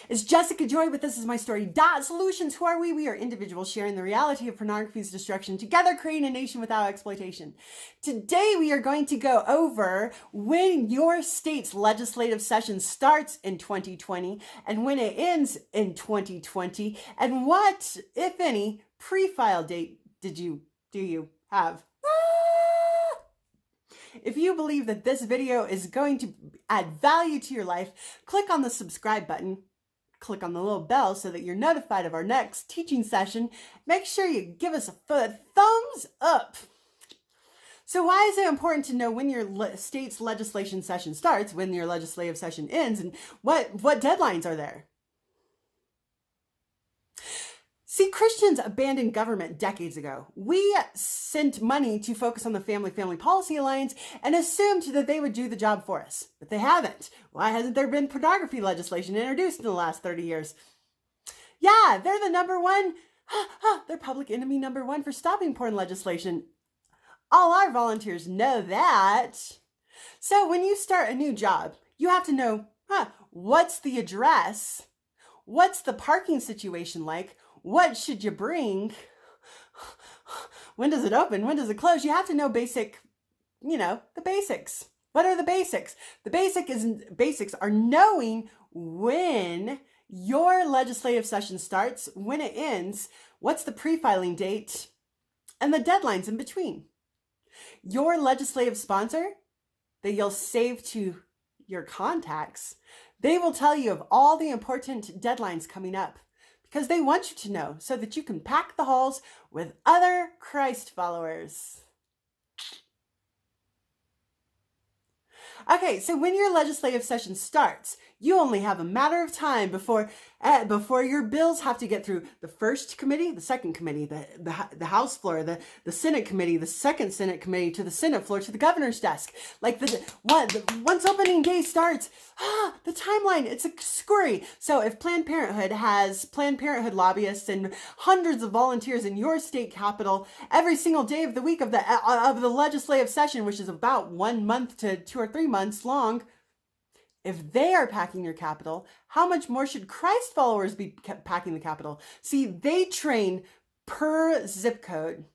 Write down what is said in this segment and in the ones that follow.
It's Jessica Joy with This Is My Story. Solutions. Who are we? We are individuals sharing the reality of pornography's destruction, together creating a nation without exploitation. Today we are going to go over when your state's legislative session starts in 2020 and when it ends in 2020, and what, if any, pre-file date do you have? If you believe that this video is going to add value to your life, click on the subscribe button, click on the little bell so that you're notified of our next teaching session. Make sure you give us a thumbs up. So why is it important to know when your state's legislation session starts, when your legislative session ends, and what deadlines are there? See, Christians abandoned government decades ago. We sent money to focus on the Family Policy Alliance and assumed that they would do the job for us, but they haven't. Why hasn't there been pornography legislation introduced in the last 30 years? Yeah, they're the number one, they're public enemy number one for stopping porn legislation. All our volunteers know that. So when you start a new job, you have to know, what's the address? What's the parking situation like? What should you bring? When does it open? When does it close? You have to know the basics. What are the basics? The basics are knowing when your legislative session starts, when it ends, what's the pre-filing date, and the deadlines in between. Your legislative sponsor that you'll save to your contacts, they will tell you of all the important deadlines coming up, because they want you to know so that you can pack the halls with other Christ followers. Okay, so when your legislative session starts, you only have a matter of time before your bills have to get through the first committee, the second committee, the House floor, the Senate committee, the second Senate committee, to the Senate floor, to the governor's desk. Like once opening day starts, the timeline, it's a scurry. So if Planned Parenthood has Planned Parenthood lobbyists and hundreds of volunteers in your state capital every single day of the week of the legislative session, which is about 1 month to 2 or 3 months long, if they are packing your capital, how much more should Christ followers be packing the capital? See, they train per zip code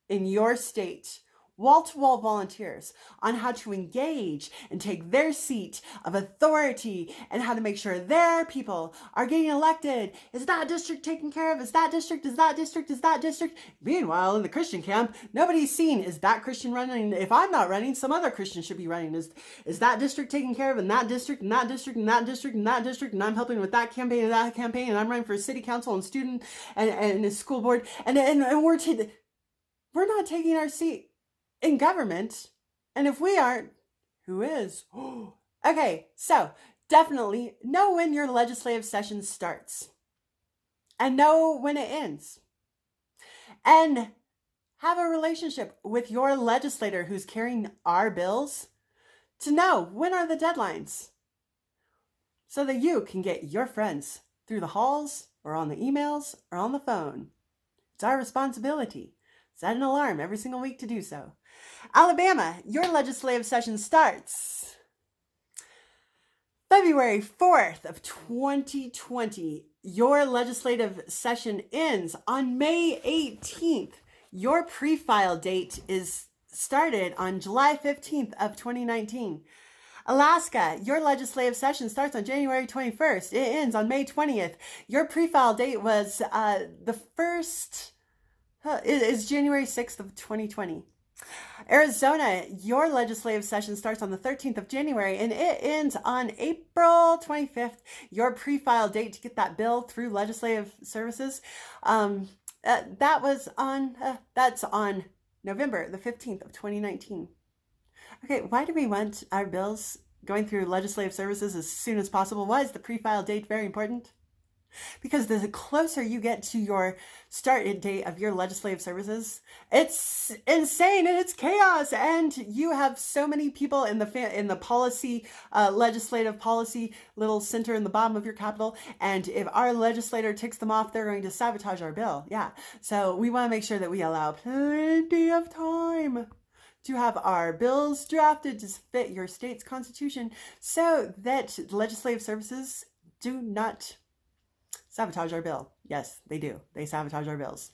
in your state, wall-to-wall volunteers on how to engage and take their seat of authority and how to make sure their people are getting elected. Is that district taken care of? Is that district? Is that district? Is that district? Meanwhile, in the Christian camp, nobody's seen, is that Christian running? If I'm not running, some other Christian should be running. Is that district taken care of? In that district, and that district, and that district, and that district, and I'm helping with that campaign and that campaign, and I'm running for city council and student and a school board, and we're not taking our seat in government. And if we aren't, who is? Okay, so definitely know when your legislative session starts and know when it ends, and have a relationship with your legislator who's carrying our bills to know when are the deadlines so that you can get your friends through the halls or on the emails or on the phone. It's our responsibility. Set an alarm every single week to do so. Alabama, your legislative session starts February 4th of 2020. Your legislative session ends on May 18th. Your pre-file date is started on July 15th of 2019. Alaska, your legislative session starts on January 21st. It ends on May 20th. Your pre-file date was is January 6th of 2020. Arizona, your legislative session starts on the 13th of January and it ends on April 25th. Your pre-file date to get that bill through legislative services, that's on November the 15th of 2019. Okay, why do we want our bills going through legislative services as soon as possible? Why is the pre-file date very important? Because the closer you get to your start date of your legislative services, it's insane and it's chaos, and you have so many people in the policy, legislative policy little center in the bottom of your capital, and if our legislator ticks them off, they're going to sabotage our bill. Yeah, so we want to make sure that we allow plenty of time to have our bills drafted to fit your state's constitution so that legislative services do not sabotage our bill. Yes, they do. They sabotage our bills.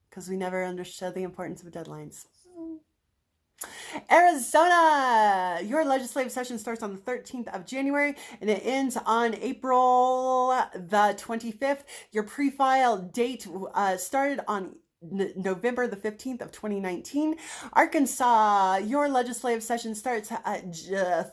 Because we never understood the importance of deadlines. Arizona, your legislative session starts on the 13th of January and it ends on April the 25th. Your pre-file date started on November the 15th of 2019. Arkansas, your legislative session starts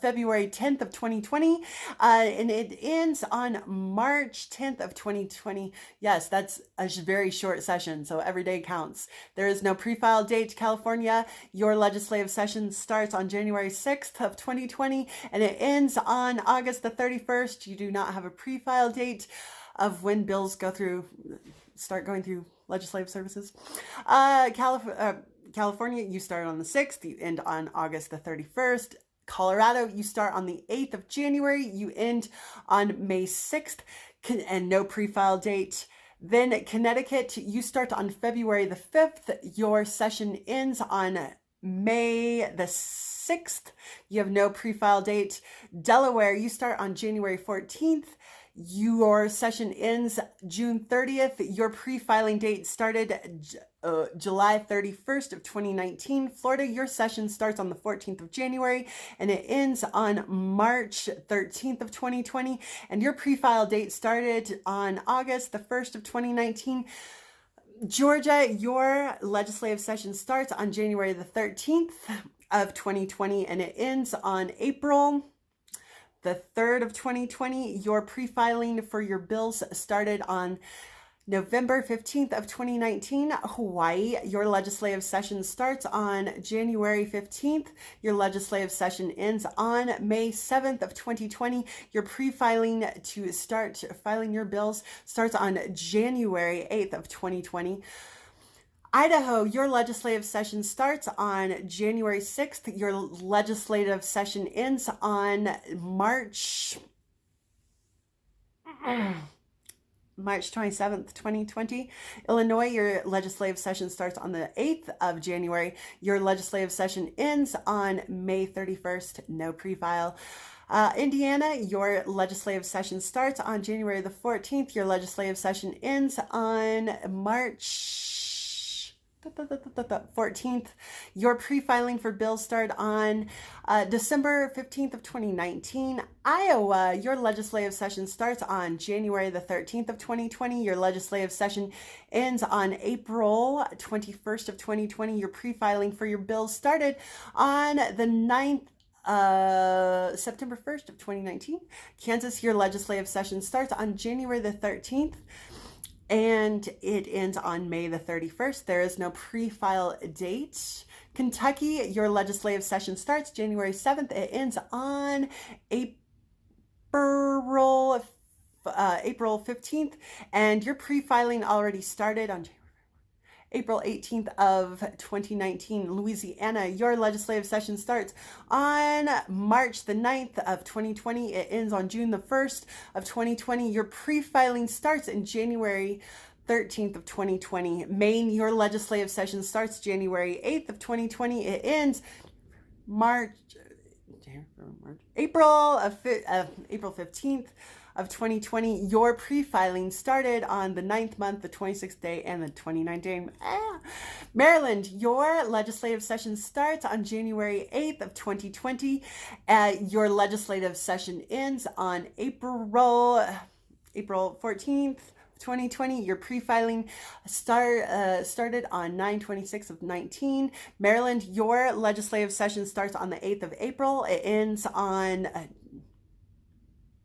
February 10th of 2020 and it ends on March 10th of 2020. Yes, that's a very short session, so every day counts. There is no pre-file date. California, your legislative session starts on January 6th of 2020 and it ends on August the 31st. You do not have a pre-file date of when bills start going through legislative services. California, you start on the 6th, you end on August the 31st. Colorado, you start on the 8th of January, you end on May 6th, and no pre-file date. Then Connecticut, you start on February the 5th, your session ends on May the 6th, you have no pre-file date. Delaware, you start on January 14th, your session ends June 30th. Your pre-filing date started July 31st of 2019. Florida, your session starts on the 14th of January and it ends on March 13th of 2020. And your pre-file date started on August the 1st of 2019. Georgia, your legislative session starts on January the 13th of 2020 and it ends on April the 3rd of 2020. Your pre-filing for your bills started on November 15th of 2019. Hawaii, your legislative session starts on January 15th. Your legislative session ends on May 7th of 2020. Your pre-filing to start filing your bills starts on January 8th of 2020. Idaho, your legislative session starts on January 6th. Your legislative session ends on March 27th, 2020. Illinois, your legislative session starts on the 8th of January. Your legislative session ends on May 31st. No pre-file. Indiana, your legislative session starts on January the 14th. Your legislative session ends on March 14th. Your pre-filing for bills start on December 15th of 2019. Iowa, your legislative session starts on January the 13th of 2020. Your legislative session ends on April 21st of 2020. Your pre-filing for your bills started on the 9th September 1st of 2019. Kansas, your legislative session starts on January the 13th. And it ends on May the 31st. There is no pre-file date. Kentucky, your legislative session starts January 7th. It ends on April 15th. And your pre-filing already started on April 18th of 2019. Louisiana, your legislative session starts on March the 9th of 2020. It ends on June the 1st of 2020. Your pre-filing starts in January 13th of 2020. Maine, your legislative session starts January 8th of 2020. It ends April 15th of 2020. Your pre-filing started on the 9th month, the 26th day, and the 29th day. Maryland, your legislative session starts on January 8th of 2020. Your legislative session ends on April 14th. 2020, your pre-filing started on 9/26 of 19. Maryland, your legislative session starts on the 8th of April. It ends on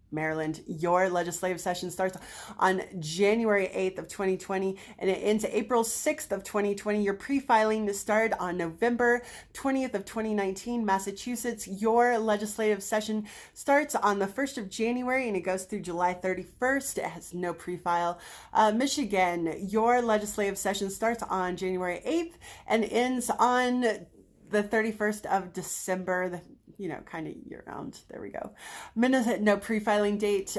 Maryland, your legislative session starts on January 8th of 2020 and it ends April 6th of 2020. Your pre-filing started on November 20th of 2019. Massachusetts, your legislative session starts on the 1st of January and it goes through July 31st. It has no pre-file. Michigan, your legislative session starts on January 8th and ends on the 31st of December kind of year round. There we go. Minnesota, no pre-filing date.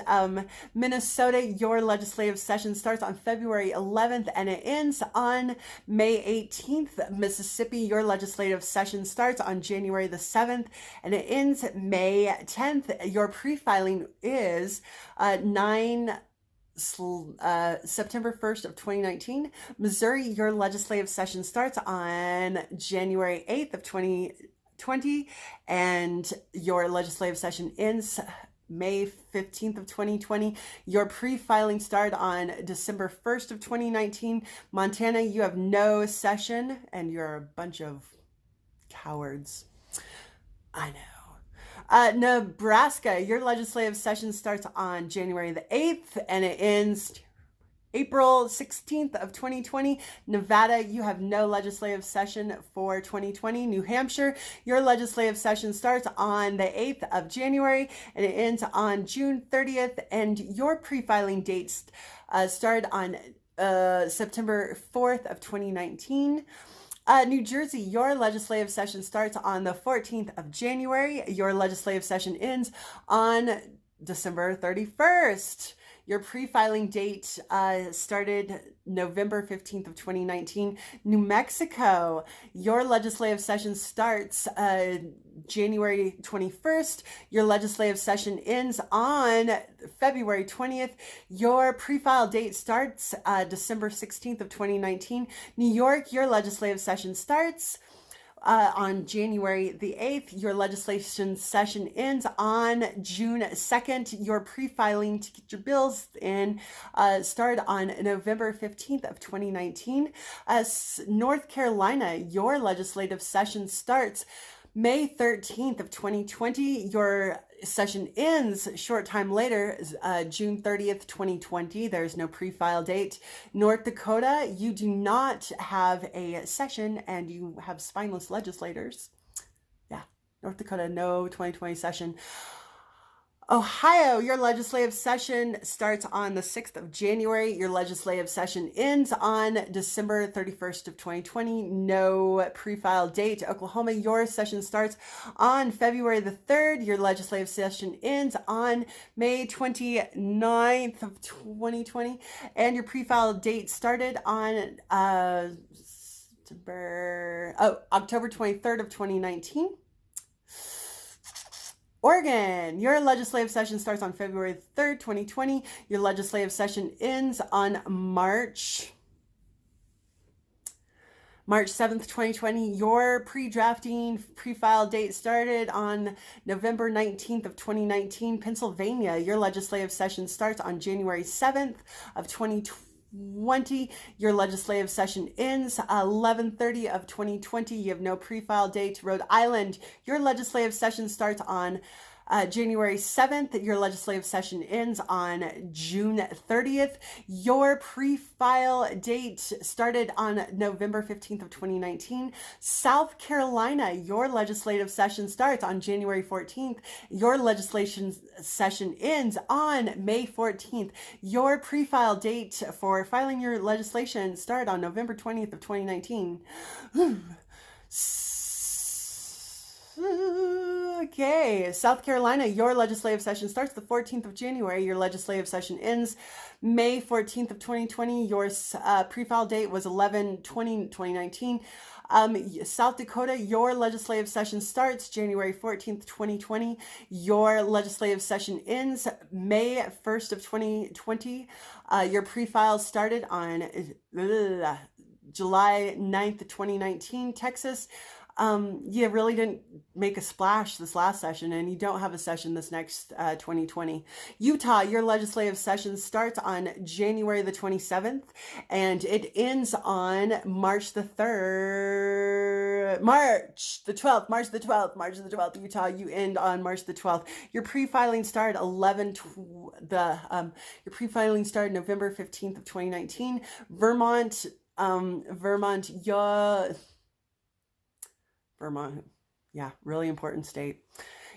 Minnesota, your legislative session starts on February 11th and it ends on May 18th. Mississippi, your legislative session starts on January the 7th and it ends May 10th. Your pre-filing is September 1st of 2019. Missouri, your legislative session starts on January 8th of 2020 and your legislative session ends May 15th of 2020. Your pre-filing started on December 1st of 2019. Montana, you have no session and you're a bunch of cowards. I know. Nebraska, your legislative session starts on January the 8th and it ends April 16th of 2020. Nevada, you have no legislative session for 2020. New Hampshire, your legislative session starts on the 8th of January and it ends on June 30th. And your pre-filing dates started on September 4th of 2019. New Jersey, your legislative session starts on the 14th of January. Your legislative session ends on December 31st. Your pre-filing date started November 15th of 2019. New Mexico, your legislative session starts January 21st. Your legislative session ends on February 20th. Your pre-file date starts December 16th of 2019. New York, your legislative session starts on January the 8th. Your legislation session ends on June 2nd. Your pre-filing to get your bills in started on November 15th of 2019. North Carolina, your legislative session starts May 13th of 2020. Your session ends short time later, June 30th, 2020. There's no pre-file date. North Dakota, you do not have a session and you have spineless legislators. Yeah, North Dakota, no 2020 session. Ohio, your legislative session starts on the 6th of January. Your legislative session ends on December 31st of 2020. No pre-file date. Oklahoma, your session starts on February the 3rd. Your legislative session ends on May 29th of 2020. And your pre-file date started on October 23rd of 2019. Oregon, your legislative session starts on February 3rd, 2020. Your legislative session ends on March 7th, 2020. Your pre-drafting pre-file date started on November 19th of 2019. Pennsylvania, your legislative session starts on January 7th of 2020. Your legislative session ends 11/30 of 2020. You have no pre-file date. Rhode Island, your legislative session starts on January 7th. Your legislative session ends on June 30th. Your pre-file date started on November 15th of 2019. South Carolina, your legislative session starts on January 14th. Your legislation session ends on May 14th. Your pre-file date for filing your legislation started on November 20th of 2019. Okay, South Carolina, your legislative session starts the 14th of January. Your legislative session ends May 14th of 2020. Your pre-file date was 11/20/2019. South Dakota, your legislative session starts January 14th, 2020. Your legislative session ends May 1st of 2020. Your pre-file started on July 9th, 2019. Texas, you really didn't make a splash this last session, and you don't have a session this next 2020. Utah, your legislative session starts on January the 27th, and it ends on March the 12th. Utah, you end on March the 12th. Your pre-filing started your pre-filing started November 15th of 2019. Vermont, yeah, really important state.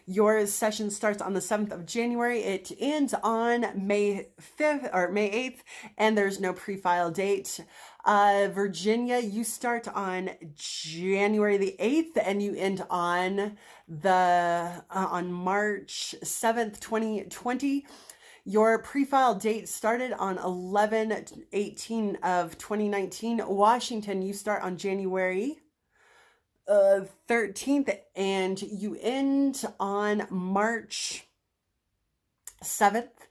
Your session starts on the 7th of January. It ends on May 5th or May 8th, and there's no pre-file date. Virginia, you start on January the 8th and you end on on March 7th, 2020. Your pre-file date started on 11/18 of 2019. Washington, you start on January 13th and you end on March 7th.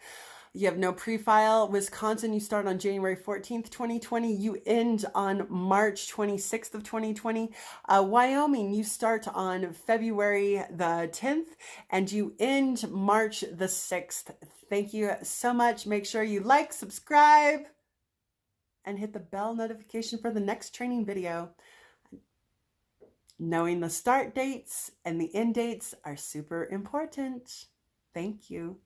You have no pre-file. Wisconsin, you start on January 14th, 2020. You end on March 26th of 2020. Wyoming, you start on February the 10th and you end March the 6th. Thank you so much. Make sure you like, subscribe, and hit the bell notification for the next training video. Knowing the start dates and the end dates are super important. Thank you.